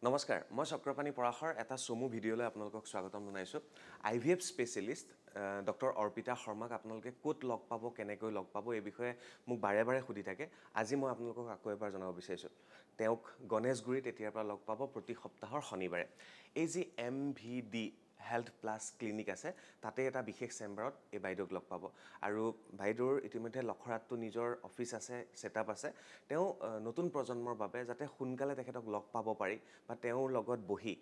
নমস্কাৰ মই চক্ৰপাণী পৰাশৰ এটা চমু ভিডিঅ'লৈ আপোনালোকক স্বাগতম জনাইছোঁ IVF স্পেচিয়েলিষ্ট ডক্টৰ অৰ্পিতা শৰ্মাক আপোনালোকে ক'ত লগ পাব কেনেকৈ লগ পাব এই বিষয়ে মোক বাৰে বাৰে সুধি থাকে আজি মই আপোনালোকক আকৌ এবাৰ জনাব বিচাৰিছোঁ তেওঁক গণেশগুৰিত এতিয়াৰ পৰা লগ পাব প্ৰতি সপ্তাহৰ শনিবাৰে এই যি MVD হেল্থ প্লাছ ক্লিনিক আছে তাতে এটা বিশেষ চেম্বাৰত এই বাইদেউক লগ পাব আৰু বাইদেউৰ ইতিমধ্যে লখৰাতটো নিজৰ অফিচ আছে সেটআপ আছে তেওঁ নতুন প্ৰজন্মৰ বাবে যাতে সোনকালে তেখেতক লগ পাব পাৰি বা তেওঁৰ লগত বহি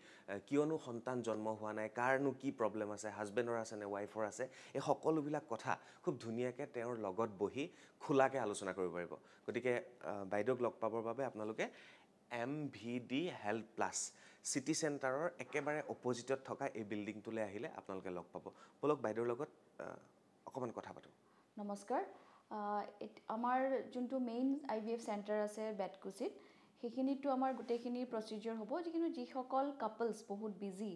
কিয়নো সন্তান জন্ম হোৱা নাই কাৰনো কি প্ৰবলেম আছে হাজবেণ্ডৰ আছে নে ওয়াইফৰ আছে এই সকলোবিলাক কথা খুব ধুনীয়াকৈ তেওঁৰ লগত বহি খোলাকৈ আলোচনা কৰিব পাৰিব গতিকে বাইদেউক লগ পাবৰ বাবে আপোনালোকে MVD হেল্থ প্লাছ সিটি চেণ্টাৰৰ একেবাৰে অপজিটত থকা এই বিল্ডিংটোলৈ আহিলে আপোনালোকে লগ পাব বলক বাইদেউৰ লগত অকমান কথা পাতোঁ নমস্কাৰ আমাৰ যোনটো মেইন IVF চেণ্টাৰ আছে বেটকুচিত সেইখিনিতো আমাৰ গোটেইখিনি প্ৰচিডিউৰ হ'ব যিসকল কাপলছ বহুত বিজি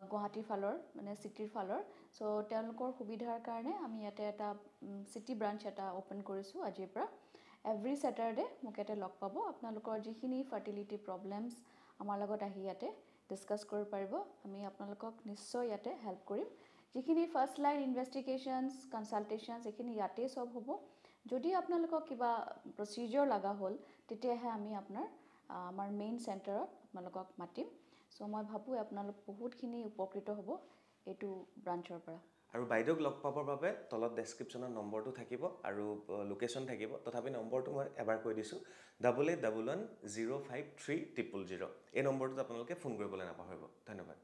গুৱাহাটীৰ ফালৰ মানে চিটিৰ ফালৰ সো তেওঁলোকৰ সুবিধাৰ কাৰণে আমি ইয়াতে এটা চিটি ব্ৰাঞ্চ এটা ওপেন কৰিছোঁ আজিৰ পৰা এভৰি স্যাটাৰডে মোক ইয়াতে লগ পাব আপোনালোকৰ যিখিনি ফাৰ্টিলিটি প্ৰবলেমছ আমাৰ লগত আহি ইয়াতে ডিসকাস কৰিব পাৰিব আমি আপোনালোকক নিশ্চয় ইয়াতে হেল্প কৰিম যিখিনি ফাৰ্ষ্ট লাইন ইনভেষ্টিগেশ্যনছ কনসালটেশ্যনছ এইখিনি ইয়াতে সব হ'ব যদি আপোনালোকক কিবা প্ৰচিডিউৰ লগা হ'ল তেতিয়াহে আমি আমাৰ মেইন চেণ্টাৰত আপোনালোকক মাতিম সো মই ভাবো আপোনালোক বহুতখিনি উপকৃত হ'ব এইটো ব্ৰাঞ্চৰ পৰা আৰু বাইদেউক লগ পাবৰ বাবে তলত ডেসক্ৰিপচনৰ নম্বৰটো থাকিব আৰু লোকেশন থাকিব তথাপি নম্বৰটো মই এবাৰ কৈ দিছোঁ 8811053000 এই নম্বৰটোত আপোনালোকে ফোন কৰিবলৈ নাপাহৰিব ধন্যবাদ